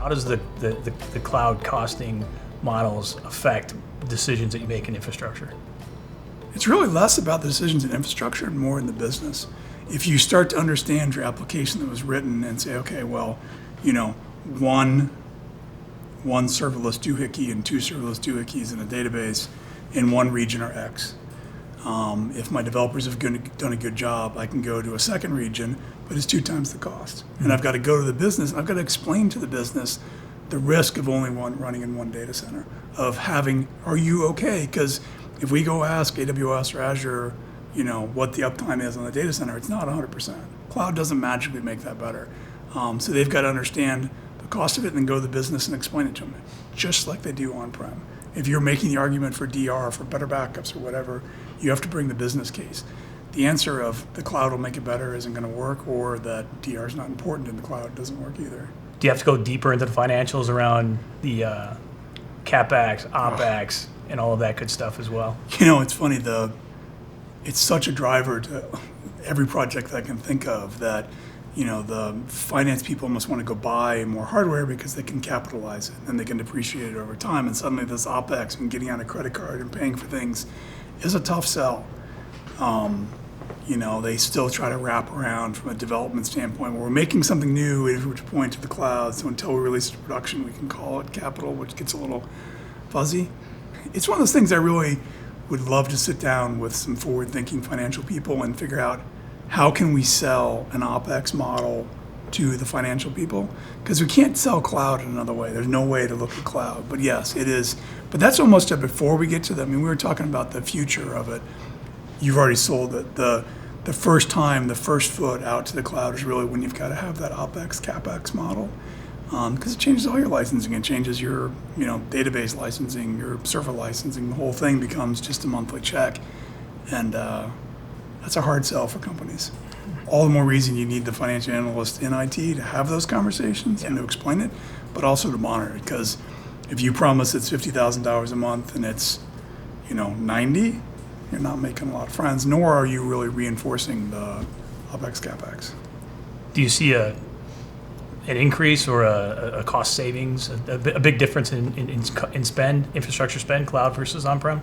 How does the cloud costing models affect decisions that you make in infrastructure? It's really less about the decisions in infrastructure and more in the business. If you start to understand your application that was written and say, okay, well, one serverless doohickey and two serverless doohickeys in a database in one region are X. If my developers have done a good job, I can go to a second region, but it's 2 times the cost. And I've got to go to the business, and I've got to explain to the business the risk of only running in one data center, of having, are you okay? Because if we go ask AWS or Azure, what the uptime is on the data center, it's not 100%. Cloud doesn't magically make that better. So they've got to understand the cost of it and then go to the business and explain it to them, just like they do on-prem. If you're making the argument for DR, for better backups or whatever, you have to bring the business case. The answer of the cloud will make it better isn't going to work, or that DR is not important in the cloud doesn't work either. Do you have to go deeper into the financials around the CapEx, OpEx, and all of that good stuff as well? It's funny, it's such a driver to every project that I can think of that, the finance people must want to go buy more hardware because they can capitalize it and they can depreciate it over time. And suddenly this OpEx and getting on a credit card and paying for things is a tough sell. They still try to wrap around from a development standpoint where we're making something new, which point to the cloud. So until we release it to production, we can call it capital, which gets a little fuzzy. It's one of those things I really would love to sit down with some forward-thinking financial people and figure out how can we sell an OpEx model to the financial people? Because we can't sell cloud in another way. There's no way to look at cloud. But yes, it is. But that's almost before we get to that. I mean, we were talking about the future of it. You've already sold it. The first time, the first foot out to the cloud is really when you've got to have that OpEx, CapEx model. Because it changes all your licensing. It changes your database licensing, your server licensing. The whole thing becomes just a monthly check. And that's a hard sell for companies. All the more reason you need the financial analyst in IT to have those conversations and to explain it, but also to monitor it. Because if you promise it's $50,000 a month and it's 90, you're not making a lot of friends, nor are you really reinforcing the OpEx, CapEx. Do you see an increase or a cost savings, a big difference in spend, infrastructure spend, cloud versus on-prem?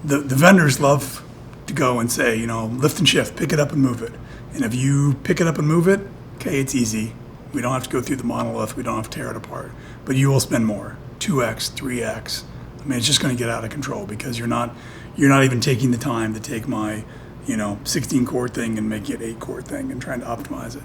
The vendors love to go and say, lift and shift, pick it up and move it. And if you pick it up and move it, okay, it's easy. We don't have to go through the monolith. We don't have to tear it apart. But you will spend more, 2x, 3x. I mean, it's just going to get out of control because you're not even taking the time to take my 16 core thing and make it 8 core thing and trying to optimize it.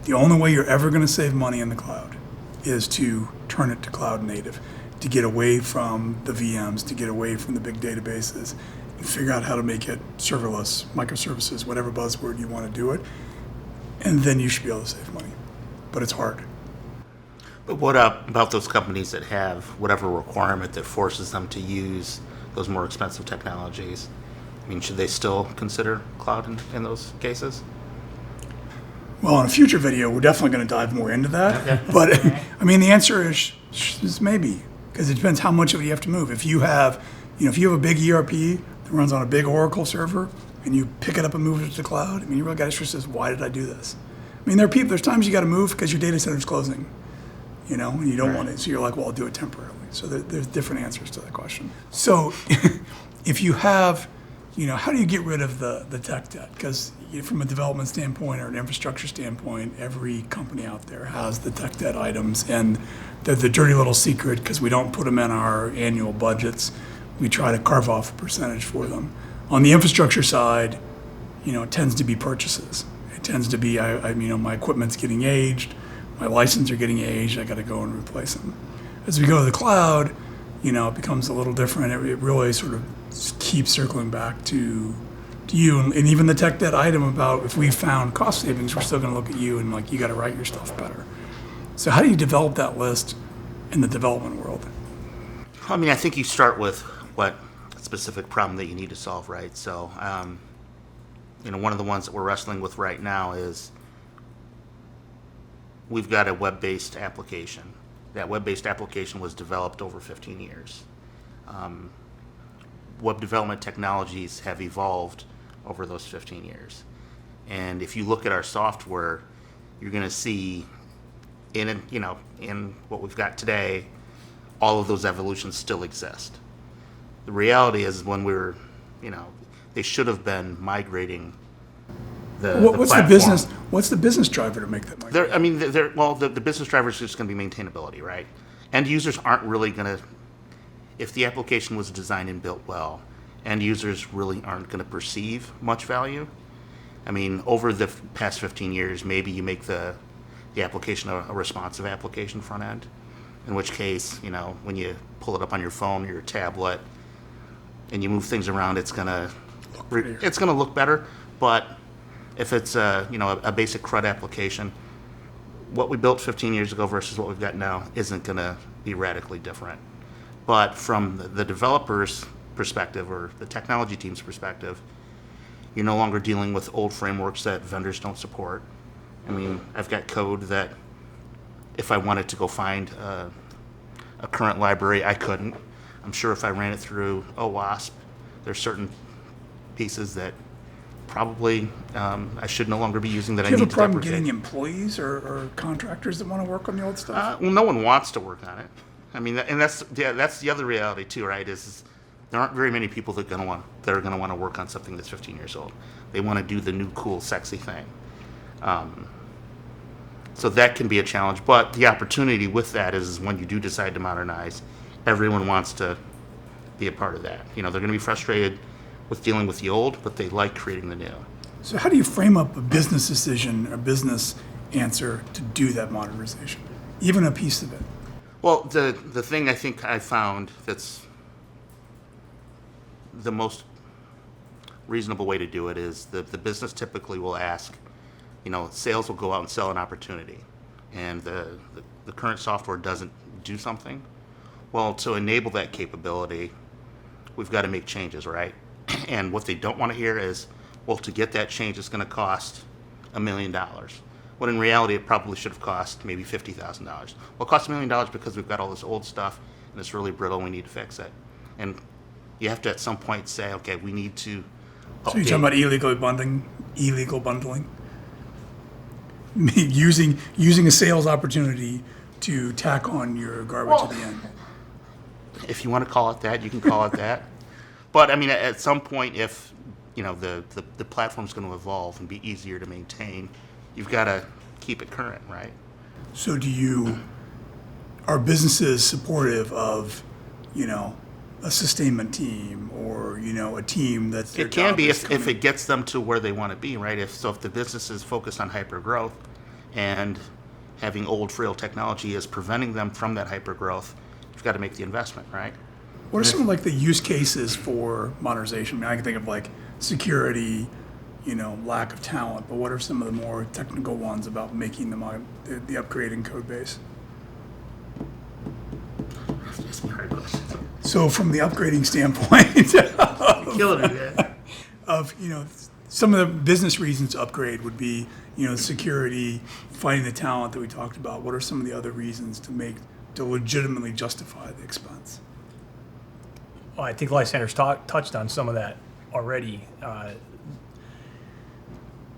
The only way you're ever going to save money in the cloud is to turn it to cloud native, to get away from the VMs, to get away from the big databases, and figure out how to make it serverless, microservices, whatever buzzword you want to do it, and then you should be able to save money. But it's hard. But what about those companies that have whatever requirement that forces them to use those more expensive technologies? I mean, should they still consider cloud in those cases? Well, in a future video, we're definitely going to dive more into that. Okay. But I mean, the answer is maybe, because it depends how much of it you have to move. If you have, if you have a big ERP that runs on a big Oracle server and you pick it up and move it to the cloud, I mean, you really got to says, why did I do this? I mean, there's times you got to move because your data center is closing, and you don't want it. So you're like, well, I'll do it temporarily. So there's different answers to that question. So if you have, how do you get rid of the tech debt? Because from a development standpoint or an infrastructure standpoint, every company out there has the tech debt items, and they're the dirty little secret because we don't put them in our annual budgets. We try to carve off a percentage for them. On the infrastructure side, it tends to be purchases. It tends to be, my equipment's getting aged, my licenses are getting aged, I got to go and replace them. As we go to the cloud, it becomes a little different. It really sort of keeps circling back to you. And even the tech debt item about if we found cost savings, we're still going to look at you and you got to write your stuff better. So how do you develop that list in the development world? I mean, I think you start with what specific problem that you need to solve, right? So, one of the ones that we're wrestling with right now is we've got a web-based application. That web-based application was developed over 15 years. Web development technologies have evolved over those 15 years. And if you look at our software, you're going to see in what we've got today, all of those evolutions still exist. The reality is when they should have been migrating What's the business? What's the business driver to make that migration? The business driver is just going to be maintainability, right? End users aren't really going to, if the application was designed and built well, end users really aren't going to perceive much value. I mean, over the past 15 years, maybe you make the application a responsive application front end, in which case, when you pull it up on your phone or your tablet and you move things around, it's going to look better. But if it's a basic CRUD application, what we built 15 years ago versus what we've got now isn't going to be radically different. But from the developer's perspective or the technology team's perspective, you're no longer dealing with old frameworks that vendors don't support. I mean, I've got code that if I wanted to go find a current library, I couldn't. I'm sure if I ran it through OWASP, there's certain pieces that probably I should no longer be using that I Do you need have to a problem deprecate. getting employees or contractors that want to work on the old stuff? Well, no one wants to work on it. I mean, and that's the other reality too, right? Is there aren't very many people that are going to want to work on something that's 15 years old. They want to do the new, cool, sexy thing. So that can be a challenge. But the opportunity with that is when you do decide to modernize, everyone wants to be a part of that. They're going to be frustrated with dealing with the old, but they like creating the new. So how do you frame up a business decision, a business answer to do that modernization, even a piece of it? Well, the thing I think I found that's the most reasonable way to do it is the business typically will ask, sales will go out and sell an opportunity, and the current software doesn't do something. Well, to enable that capability, we've got to make changes, right? And what they don't want to hear is, well, to get that change, it's going to cost $1 million. When in reality, it probably should have cost maybe $50,000. Well, it costs $1 million because we've got all this old stuff and it's really brittle and we need to fix it. And you have to at some point say, okay, we need to. So you're talking about illegal bundling? Using a sales opportunity to tack on your garbage at the end. If you want to call it that, you can call it that. But I mean, at some point, if the platform's going to evolve and be easier to maintain, you've got to keep it current, right? So are businesses supportive of, a sustainment team or, a team that's their It can job be is if it gets them to where they want to be, right? If the business is focused on hyper growth and having old, frail technology is preventing them from that hyper growth, you've got to make the investment, right? What are some of the use cases for modernization? I mean, I can think of security, lack of talent, but what are some of the more technical ones about making the upgrading code base? That's a hard question. So from the upgrading standpoint Killing me, man. of, some of the business reasons to upgrade would be, security, finding the talent that we talked about. What are some of the other reasons to legitimately justify the expense? Well, I think Lysander's touched on some of that already.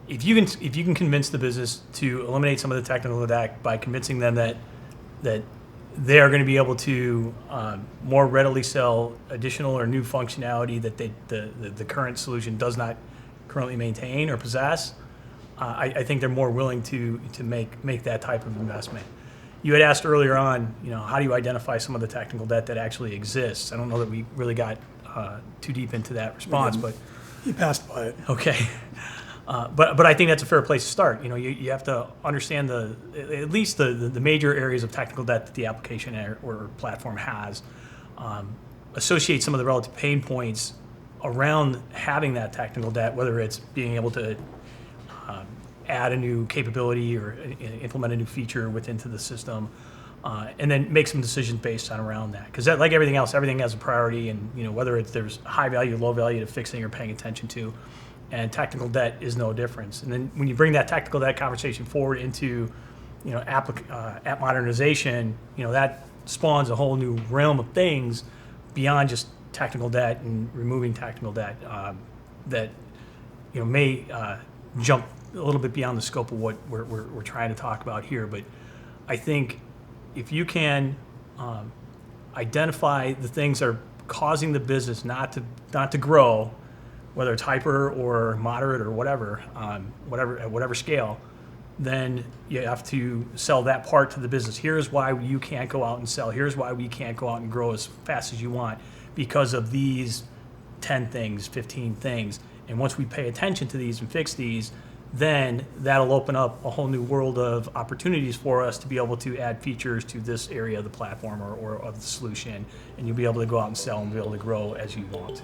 If you can convince the business to eliminate some of the technical debt by convincing them that they are going to be able to more readily sell additional or new functionality that the current solution does not currently maintain or possess, I think they're more willing to make that type of investment. You had asked earlier on, how do you identify some of the technical debt that actually exists? I don't know that we really got too deep into that response, but You passed by it. okay. But I think that's a fair place to start. You have to understand at least the major areas of technical debt that the application or platform has. Associate some of the relative pain points around having that technical debt, whether it's being able to add a new capability or implement a new feature into the system, and then make some decisions based on around that. Because like everything else, everything has a priority, and whether there's high value, low value to fixing or paying attention to, and technical debt is no difference. And then when you bring that technical debt conversation forward into app modernization, that spawns a whole new realm of things beyond just technical debt and removing technical debt that may jump a little bit beyond the scope of what we're trying to talk about here. But I think if you can identify the things that are causing the business not to grow, whether it's hyper or moderate or whatever, at whatever scale, then you have to sell that part to the business. Here's why you can't go out and sell. Here's why we can't go out and grow as fast as you want because of these 10 things, 15 things. And once we pay attention to these and fix these, then that'll open up a whole new world of opportunities for us to be able to add features to this area of the platform or of the solution. And you'll be able to go out and sell and be able to grow as you want to.